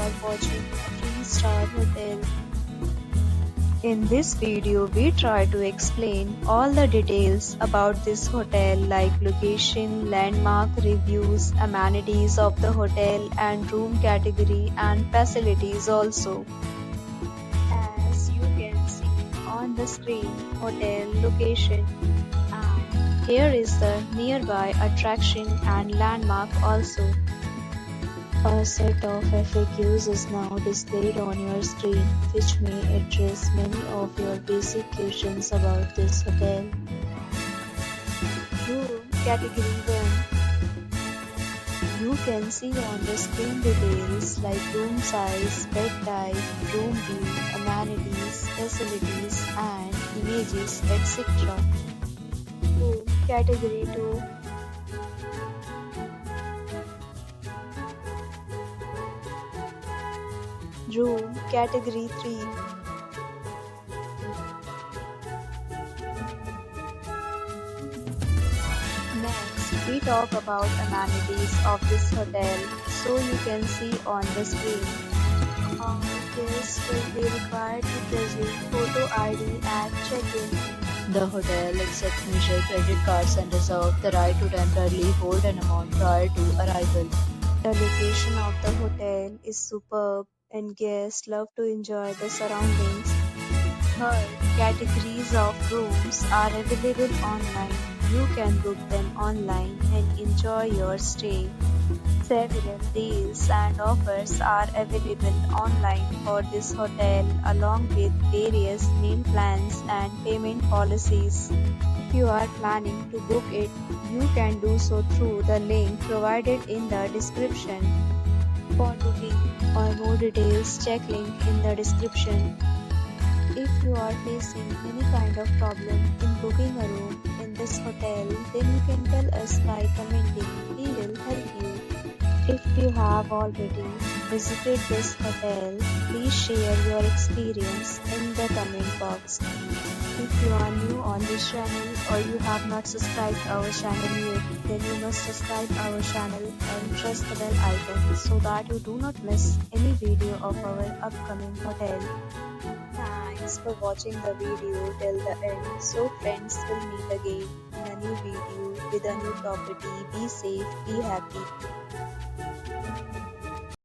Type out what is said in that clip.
are watching a 3-star hotel. In this video, we try to explain all the details about this hotel like location, landmark reviews, amenities of the hotel and room category and facilities also. As you can see on the screen, hotel location, and here is the nearby attraction and landmark also. A set of FAQs is now displayed on your screen, which may address many of your basic questions about this hotel. Room Category 1. You can see on the screen details like room size, bed type, room view, amenities, facilities, and images, etc. Room Category 2. Room Category 3. Next, we talk about amenities of this hotel, so you can see on the screen. All guests will be required to present photo ID at check-in. The hotel accepts major credit cards and reserves the right to temporarily hold an amount prior to arrival. The location of the hotel is superb and guests love to enjoy the surroundings. Third, categories of rooms are available online. You can book them online and enjoy your stay. Several deals and offers are available online for this hotel along with various meal plans and payment policies. If you are planning to book it, you can do so through the link provided in the description. For booking or more details, check link in the description. If you are facing any kind of problem in booking a room in this hotel, then you can tell us by commenting. We will help you. If you have already visited this hotel, please share your experience in the comment box. If you are new on this channel or you have not subscribed our channel yet, then you must subscribe our channel and press the bell icon so that you do not miss any video of our upcoming hotel. Thanks for watching the video till the end. So friends, will meet again in a new video with a new property. Be safe, be happy.